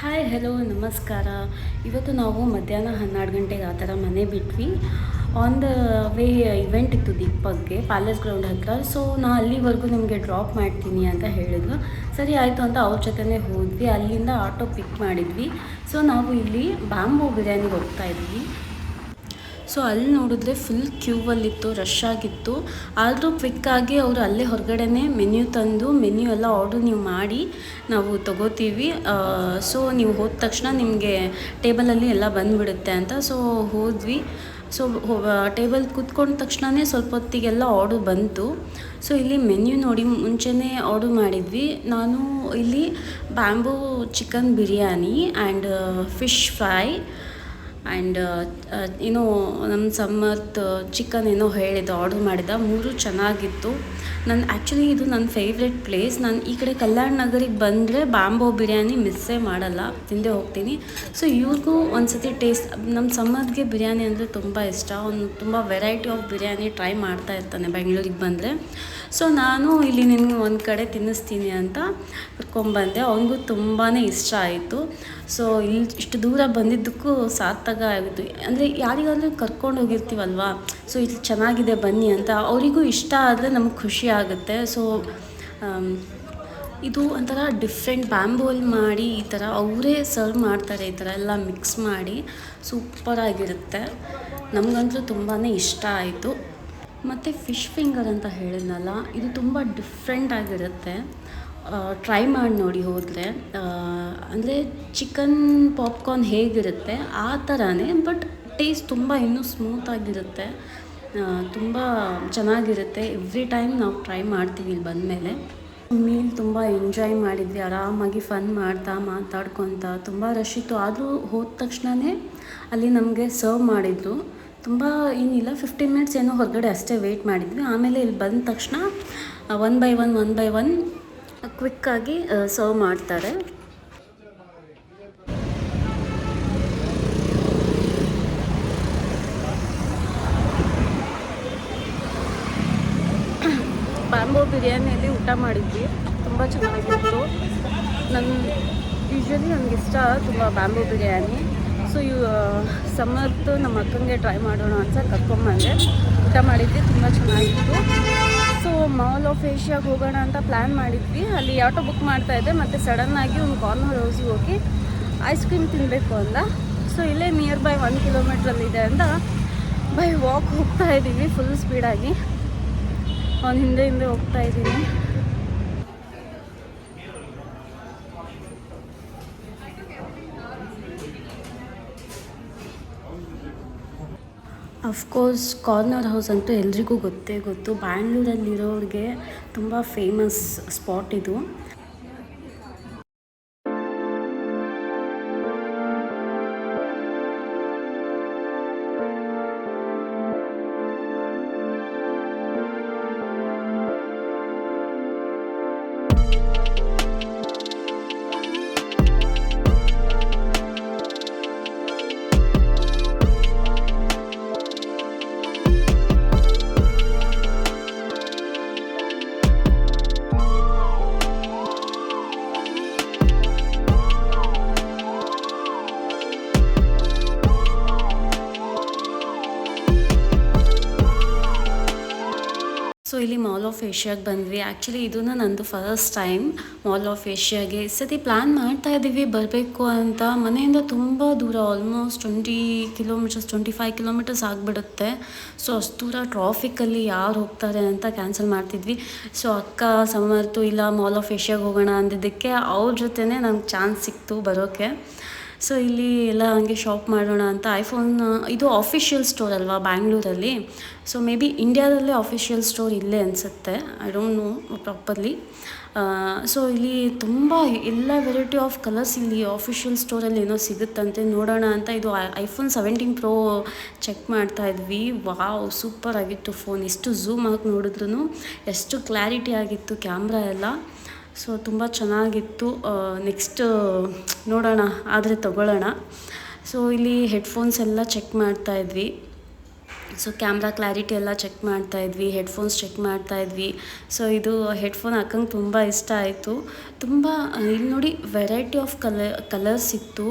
Hi hello ನಮಸ್ಕಾರ. ಇವತ್ತು ನಾವು ಮಧ್ಯಾಹ್ನ 12 ಗಂಟೆಗೆ ಆ ಥರ ಮನೆ ಬಿಟ್ವಿ. ಆನ್ ದ ವೇ ಇವೆಂಟ್ ಇತ್ತು ದೀಪಕ್ಗೆ ಪ್ಯಾಲೇಸ್ ಗ್ರೌಂಡ್ ಹತ್ರ. ಸೊ ನಾ ಅಲ್ಲಿವರೆಗೂ ನಿಮಗೆ ಡ್ರಾಪ್ ಮಾಡ್ತೀನಿ ಅಂತ ಹೇಳಿದ್ರು. ಸರಿ ಆಯಿತು ಅಂತ ಅವ್ರ ಜೊತೆನೇ ಹೋದ್ವಿ. ಅಲ್ಲಿಂದ ಆಟೋ ಪಿಕ್ ಮಾಡಿದ್ವಿ. ಸೊ ನಾವು ಇಲ್ಲಿ ಬ್ಯಾಂಬೂ ಬಿರಿಯಾನಿಗೆ ಹೋಗ್ತಾ ಇದ್ವಿ. ಸೊ ಅಲ್ಲಿ ನೋಡಿದ್ರೆ ಫುಲ್ ಕ್ಯೂವಲ್ಲಿತ್ತು, ರಶ್ ಆಗಿತ್ತು. ಆದರೂ ಕ್ವಿಕ್ಕಾಗಿ ಅವರು ಅಲ್ಲೇ ಹೊರಗಡೆನೇ ಮೆನ್ಯೂ ತಂದು ಮೆನ್ಯೂ ಎಲ್ಲ ಆರ್ಡ್ರ್ ನೀವು ಮಾಡಿ ನಾವು ತೊಗೋತೀವಿ. ಸೊ ನೀವು ಹೋದ ತಕ್ಷಣ ನಿಮಗೆ ಟೇಬಲಲ್ಲಿ ಎಲ್ಲ ಬಂದುಬಿಡುತ್ತೆ ಅಂತ. ಸೊ ಹೋದ್ವಿ. ಸೊ ಟೇಬಲ್ ಕೂತ್ಕೊಂಡ ತಕ್ಷಣವೇ ಸ್ವಲ್ಪ ಹೊತ್ತಿಗೆಲ್ಲ ಆರ್ಡ್ರ್ ಬಂತು. ಸೊ ಇಲ್ಲಿ ಮೆನ್ಯೂ ನೋಡಿ ಮುಂಚೆನೇ ಆರ್ಡ್ರ್ ಮಾಡಿದ್ವಿ. ನಾನು ಇಲ್ಲಿ bamboo chicken biryani and fish fry and ಏನೋ ನಮ್ಮ ಸಮರ್ತ್ ಚಿಕನ್ ಏನೋ ಹೇಳಿದ್ದು ಆರ್ಡ್ರ್ ಮಾಡಿದ್ದ. 3 ಚೆನ್ನಾಗಿತ್ತು. ಆ್ಯಕ್ಚುಲಿ ಇದು ನನ್ನ ಫೇವ್ರೆಟ್ ಪ್ಲೇಸ್. ನಾನು ಈ ಕಡೆ ಕಲ್ಯಾಣ ನಗರಿಗೆ ಬಂದರೆ ಬ್ಯಾಂಬೋ ಬಿರಿಯಾನಿ ಮಿಸ್ಸೇ ಮಾಡಲ್ಲ, ತಿಂದೇ ಹೋಗ್ತೀನಿ. ಸೊ ಇವ್ರಿಗೂ ಒಂದು ಸತಿ ಟೇಸ್ಟ್, ನಮ್ಮ ಸಮರ್ತ್ಗೆ ಬಿರಿಯಾನಿ ಅಂದರೆ ತುಂಬ ಇಷ್ಟ. ಅವನು ತುಂಬ ವೆರೈಟಿ ಆಫ್ ಬಿರಿಯಾನಿ ಟ್ರೈ ಮಾಡ್ತಾ ಇರ್ತಾನೆ ಬೆಂಗಳೂರಿಗೆ ಬಂದರೆ. ಸೊ ನಾನು ಇಲ್ಲಿ ನಿನಗೆ ಒಂದು ಕಡೆ ತಿನ್ನಿಸ್ತೀನಿ ಅಂತ ಕರ್ಕೊಂಬಂದೆ. ಅವನಿಗೂ ತುಂಬಾ ಇಷ್ಟ ಆಯಿತು. ಸೊ ಇಲ್ಲಿ ಇಷ್ಟು ದೂರ ಬಂದಿದ್ದಕ್ಕೂ ಸಾರ್ಥಕ ಆಗಿತ್ತು. ಅಂದರೆ ಯಾರಿಗಾದ್ರೂ ಕರ್ಕೊಂಡು ಹೋಗಿರ್ತೀವಲ್ವ, ಸೊ ಇಲ್ಲಿ ಚೆನ್ನಾಗಿದೆ ಬನ್ನಿ ಅಂತ ಅವರಿಗೂ ಇಷ್ಟ ಆದರೆ ನಮಗೆ ಖುಷಿ ಆಗುತ್ತೆ. ಸೊ ಇದು ಒಂಥರ ಡಿಫ್ರೆಂಟ್ ಬ್ಯಾಂಬೂಲ್ ಮಾಡಿ ಈ ಥರ ಅವರೇ ಸರ್ವ್ ಮಾಡ್ತಾರೆ. ಈ ಥರ ಎಲ್ಲ ಮಿಕ್ಸ್ ಮಾಡಿ ಸೂಪರಾಗಿರುತ್ತೆ. ನಮಗಂತೂ ತುಂಬಾ ಇಷ್ಟ ಆಯಿತು. ಮತ್ತು ಫಿಶ್ ಫಿಂಗರ್ ಅಂತ ಹೇಳಿದ್ನಲ್ಲ, ಇದು ತುಂಬ ಡಿಫ್ರೆಂಟ್ ಆಗಿರುತ್ತೆ. ಟ್ರೈ ಮಾಡಿ ನೋಡಿ ಹೋದರೆ. ಅಂದರೆ ಚಿಕನ್ ಪಾಪ್ಕಾರ್ನ್ ಹೇಗಿರುತ್ತೆ ಆ ಥರನೇ, ಬಟ್ ಟೇಸ್ಟ್ ತುಂಬ ಇನ್ನೂ ಸ್ಮೂತಾಗಿರುತ್ತೆ. ತುಂಬ ಚೆನ್ನಾಗಿರುತ್ತೆ. ಎವ್ರಿ ಟೈಮ್ ನಾವು ಟ್ರೈ ಮಾಡ್ತೀವಿ ಇಲ್ಲಿ ಬಂದಮೇಲೆ. ಮೀಲ್ ತುಂಬ ಎಂಜಾಯ್ ಮಾಡಿದ್ವಿ. ಆರಾಮಾಗಿ ಫನ್ ಮಾಡ್ತಾ ಮಾತಾಡ್ಕೊತ. ತುಂಬ ರಶ್ ಇತ್ತು, ಆದರೂ ಹೋದ ತಕ್ಷಣವೇ ಅಲ್ಲಿ ನಮಗೆ ಸರ್ವ್ ಮಾಡಿದರು. ತುಂಬ ಏನಿಲ್ಲ, 15 ಮಿನಿಟ್ಸ್ ಏನೋ ಹೊರಗಡೆ ಅಷ್ಟೇ ವೆಯ್ಟ್ ಮಾಡಿದ್ವಿ. ಆಮೇಲೆ ಇಲ್ಲಿ ಬಂದ ತಕ್ಷಣ ಒನ್ ಬೈ ಒನ್ ಕ್ವಿಕ್ಕಾಗಿ ಸರ್ವ್ ಮಾಡ್ತಾರೆ. ಬ್ಯಾಂಬೋ ಬಿರಿಯಾನಿಯಲ್ಲಿ ಊಟ ಮಾಡಿದ್ವಿ, ತುಂಬ ಚೆನ್ನಾಗಿತ್ತು. ಯೂಶ್ವಲಿ ನನಗೆ ಇಷ್ಟ ತುಂಬ ಬ್ಯಾಂಬೋ ಬಿರಿಯಾನಿ. ಸೊ ಸಮರ್ತ್ ನಮ್ಮ ಅಕ್ಕನಿಗೆ ಟ್ರೈ ಮಾಡೋಣ ಅಂತ ಕರ್ಕೊಂಬಂದೆ. ಊಟ ಮಾಡಿದ್ವಿ, ತುಂಬ ಚೆನ್ನಾಗಿತ್ತು. ಸೊ ಮಾಲ್ ಆಫ್ ಏಷ್ಯಾಗೆ ಹೋಗೋಣ ಅಂತ ಪ್ಲ್ಯಾನ್ ಮಾಡಿದ್ವಿ. ಅಲ್ಲಿ ಆಟೋ ಬುಕ್ ಮಾಡ್ತಾಯಿದ್ದೆ, ಮತ್ತು ಸಡನ್ನಾಗಿ ಒಂದು ಕಾರ್ನರ್ ಹೌಸಿಗೆ ಹೋಗಿ ಐಸ್ ಕ್ರೀಮ್ ತಿನ್ನಬೇಕು ಅಂದ. ಸೊ ಇಲ್ಲೇ ನಿಯರ್ ಬೈ 1 ಕಿಲೋಮೀಟ್ರಲ್ಲಿದೆ ಅಂತ ಬೈ ವಾಕ್ ಹೋಗ್ತಾ ಇದ್ದೀವಿ ಫುಲ್ ಸ್ಪೀಡಾಗಿ. ಅವ್ನು ಹಿಂದೆ ಹೋಗ್ತಾ ಇದ್ದೀನಿ. ಅಫ್ಕೋರ್ಸ್ ಕಾರ್ನರ್ ಹೌಸ್ ಅಂತೂ ಎಲ್ರಿಗೂ ಗೊತ್ತೇ ಗೊತ್ತು. ಬ್ಯಾಂಗ್ಳೂರಲ್ಲಿರೋರಿಗೆ ತುಂಬ ಫೇಮಸ್ ಸ್ಪಾಟ್ ಇದು. ಸೊ ಇಲ್ಲಿ ಮಾಲ್ ಆಫ್ ಏಷ್ಯಾಗೆ ಬಂದ್ವಿ. ಆ್ಯಕ್ಚುಲಿ ಇದೂ ನಂದು ಫಸ್ಟ್ ಟೈಮ್ ಮಾಲ್ ಆಫ್ ಏಷ್ಯಾಗೆ. ಈ ಸತಿ ಪ್ಲ್ಯಾನ್ ಮಾಡ್ತಾ ಇದ್ದೀವಿ ಬರಬೇಕು ಅಂತ. ಮನೆಯಿಂದ ತುಂಬ ದೂರ, ಆಲ್ಮೋಸ್ಟ್ 25 ಕಿಲೋಮೀಟರ್ಸ್ ಆಗಿಬಿಡುತ್ತೆ. ಸೊ ಅಷ್ಟು ದೂರ ಟ್ರಾಫಿಕಲ್ಲಿ ಯಾರು ಹೋಗ್ತಾರೆ ಅಂತ ಕ್ಯಾನ್ಸಲ್ ಮಾಡ್ತಿದ್ವಿ. ಸೊ ಅಕ್ಕ ಸಮರ್ತು ಇಲ್ಲ ಮಾಲ್ ಆಫ್ ಏಷ್ಯಾಗೆ ಹೋಗೋಣ ಅಂದಿದ್ದಕ್ಕೆ ಅವ್ರ ಜೊತೆನೇ ನಮ್ಗೆ ಚಾನ್ಸ್ ಸಿಕ್ತು ಬರೋಕ್ಕೆ. ಸೊ ಇಲ್ಲಿ ಎಲ್ಲ ಹಂಗೆ ಶಾಪ್ ಮಾಡೋಣ ಅಂತ ಐಫೋನ್, ಇದು ಆಫಿಷಿಯಲ್ ಸ್ಟೋರ್ ಅಲ್ವಾ ಬ್ಯಾಂಗ್ಳೂರಲ್ಲಿ. ಸೊ ಮೇ ಬಿ ಇಂಡಿಯಾದಲ್ಲೇ ಆಫಿಷಿಯಲ್ ಸ್ಟೋರ್ ಇಲ್ಲೇ ಅನಿಸುತ್ತೆ, I don't know properly. So ಇಲ್ಲಿ ತುಂಬ ಎಲ್ಲ ವೆರೈಟಿ ಆಫ್ ಕಲರ್ಸ್ ಇಲ್ಲಿ ಆಫಿಷಿಯಲ್ ಸ್ಟೋರಲ್ಲಿ ಏನೋ ಸಿಗುತ್ತಂತೆ, ನೋಡೋಣ ಅಂತ ಇದು ಐಫೋನ್ 17 Pro ಚೆಕ್ ಮಾಡ್ತಾ ಇದ್ವಿ. ವಾವ್, ಸೂಪರ್ ಆಗಿತ್ತು ಫೋನ್. ಎಷ್ಟು ಝೂಮ್ ಆಗಿ ನೋಡಿದ್ರೂ ಎಷ್ಟು ಕ್ಲಾರಿಟಿ ಆಗಿತ್ತು ಕ್ಯಾಮ್ರಾ ಎಲ್ಲ. ಸೊ ತುಂಬ ಚೆನ್ನಾಗಿತ್ತು. ನೆಕ್ಸ್ಟ್ ನೋಡೋಣ, ಆದರೆ ತೊಗೊಳ್ಳೋಣ. ಸೊ ಇಲ್ಲಿ ಹೆಡ್ಫೋನ್ಸ್ ಎಲ್ಲ ಚೆಕ್ ಮಾಡ್ತಾಯಿದ್ವಿ. ಸೊ ಕ್ಯಾಮ್ರಾ ಕ್ಲಾರಿಟಿ ಎಲ್ಲ ಚೆಕ್ ಮಾಡ್ತಾಯಿದ್ವಿ, ಹೆಡ್ಫೋನ್ಸ್ ಚೆಕ್ ಮಾಡ್ತಾಯಿದ್ವಿ. ಸೊ ಇದು ಹೆಡ್ಫೋನ್ ಅಕ್ಕಂಗೆ ತುಂಬ ಇಷ್ಟ ಆಯಿತು. ತುಂಬ ಇಲ್ಲಿ ನೋಡಿ ವೆರೈಟಿ ಆಫ್ ಕಲರ್ಸ್ ಇತ್ತು,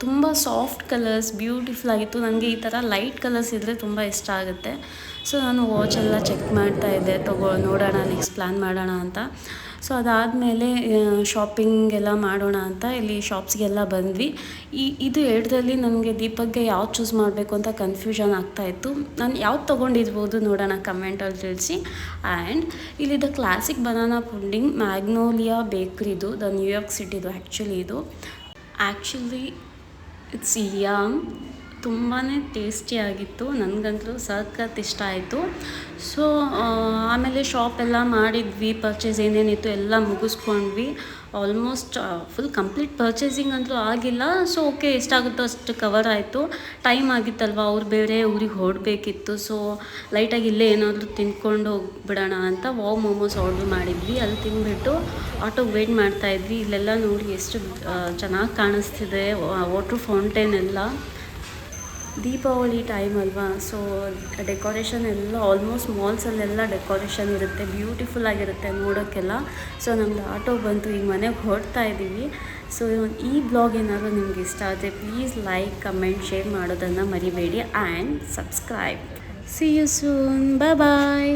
ತುಂಬ ಸಾಫ್ಟ್ ಕಲರ್ಸ್, ಬ್ಯೂಟಿಫುಲ್ ಆಗಿತ್ತು. ನನಗೆ ಈ ಥರ ಲೈಟ್ ಕಲರ್ಸ್ ಇದ್ದರೆ ತುಂಬ ಇಷ್ಟ ಆಗುತ್ತೆ. ಸೊ ನಾನು ವಾಚ್ ಎಲ್ಲ ಚೆಕ್ ಮಾಡ್ತಾಯಿದ್ದೆ, ನೋಡೋಣ ನೆಕ್ಸ್ಟ್ ಪ್ಲ್ಯಾನ್ ಮಾಡೋಣ ಅಂತ. ಸೊ ಅದಾದಮೇಲೆ ಶಾಪಿಂಗ್ ಎಲ್ಲ ಮಾಡೋಣ ಅಂತ ಇಲ್ಲಿ ಶಾಪ್ಸ್ಗೆಲ್ಲ ಬಂದ್ವಿ. ಇದು ಎರಡರಲ್ಲಿ ನನಗೆ ದೀಪಕ್ಗೆ ಯಾವ್ದು ಚೂಸ್ ಮಾಡಬೇಕು ಅಂತ ಕನ್ಫ್ಯೂಷನ್ ಆಗ್ತಾಯಿತ್ತು. ನಾನು ಯಾವ್ದು ತೊಗೊಂಡಿರ್ಬೋದು ನೋಡೋಣ, ಕಮೆಂಟಲ್ಲಿ ತಿಳಿಸಿ. ಆ್ಯಂಡ್ ಇಲ್ಲಿದ್ದ ಕ್ಲಾಸಿಕ್ ಬನಾನಾ ಪುಡಿಂಗ್ ಮ್ಯಾಗ್ನೋಲಿಯಾ ಬೇಕ್ರಿದು, ನ್ಯೂಯಾರ್ಕ್ ಸಿಟಿದು ಆ್ಯಕ್ಚುಲಿ ಇಟ್ಸ್ ಯಮ್, ತುಂಬಾ ಟೇಸ್ಟಿಯಾಗಿತ್ತು. ನನಗಂತೂ ಸಖತ್ ಇಷ್ಟ ಆಯಿತು. ಸೊ ಆಮೇಲೆ ಶಾಪೆಲ್ಲ ಮಾಡಿದ್ವಿ, ಪರ್ಚೇಸ್ ಏನೇನಿತ್ತು ಎಲ್ಲ ಮುಗಿಸ್ಕೊಂಡ್ವಿ. ಆಲ್ಮೋಸ್ಟ್ ಫುಲ್ ಕಂಪ್ಲೀಟ್ ಪರ್ಚೇಸಿಂಗ್ ಅಂತೂ ಆಗಿಲ್ಲ. ಸೊ ಓಕೆ, ಎಷ್ಟಾಗುತ್ತೋ ಅಷ್ಟು ಕವರ್ ಆಯಿತು. ಟೈಮ್ ಆಗಿತ್ತಲ್ವ, ಅವ್ರು ಬೇರೆ ಊರಿಗೆ ಹೊರಡಬೇಕಿತ್ತು. ಸೊ ಲೈಟಾಗಿ ಇಲ್ಲೇ ಏನಾದರೂ ತಿಂದ್ಕೊಂಡು ಹೋಗ್ಬಿಡೋಣ ಅಂತ ವಾವ್ ಮೋಮೋಸ್ ಆರ್ಡ್ರ್ ಮಾಡಿದ್ವಿ. ಅಲ್ಲಿ ತಿಂದುಬಿಟ್ಟು ಆಟೋಗೆ ವೇಟ್ ಮಾಡ್ತಾಯಿದ್ವಿ. ಇಲ್ಲೆಲ್ಲ ನೋಡಿ ಎಷ್ಟು ಚೆನ್ನಾಗಿ ಕಾಣಿಸ್ತಿದೆ, ವಾಟ್ರ್ ಫೌಂಟೇನ್ ಎಲ್ಲ. ದೀಪಾವಳಿ ಟೈಮ್ ಅಲ್ವಾ, ಸೊ ಡೆಕೋರೇಷನ್ ಎಲ್ಲ ಆಲ್ಮೋಸ್ಟ್ ಮಾಲ್ಸಲ್ಲೆಲ್ಲ ಡೆಕೋರೇಷನ್ ಇರುತ್ತೆ, ಬ್ಯೂಟಿಫುಲ್ ಆಗಿರುತ್ತೆ ನೋಡೋಕ್ಕೆಲ್ಲ. ಸೊ ನಮ್ಮದು ಆಟೋ ಬಂತು, ಈಗ ಮನೆಗೆ ಹೊರಡ್ತಾ ಇದ್ದೀವಿ. ಸೊ ಈ ಬ್ಲಾಗ್ ಏನಾದರೂ ನಿಮ್ಗೆ ಇಷ್ಟ ಆದರೆ ಪ್ಲೀಸ್ ಲೈಕ್, ಕಮೆಂಟ್, ಶೇರ್ ಮಾಡೋದನ್ನು ಮರಿಬೇಡಿ. And subscribe. See you soon, bye.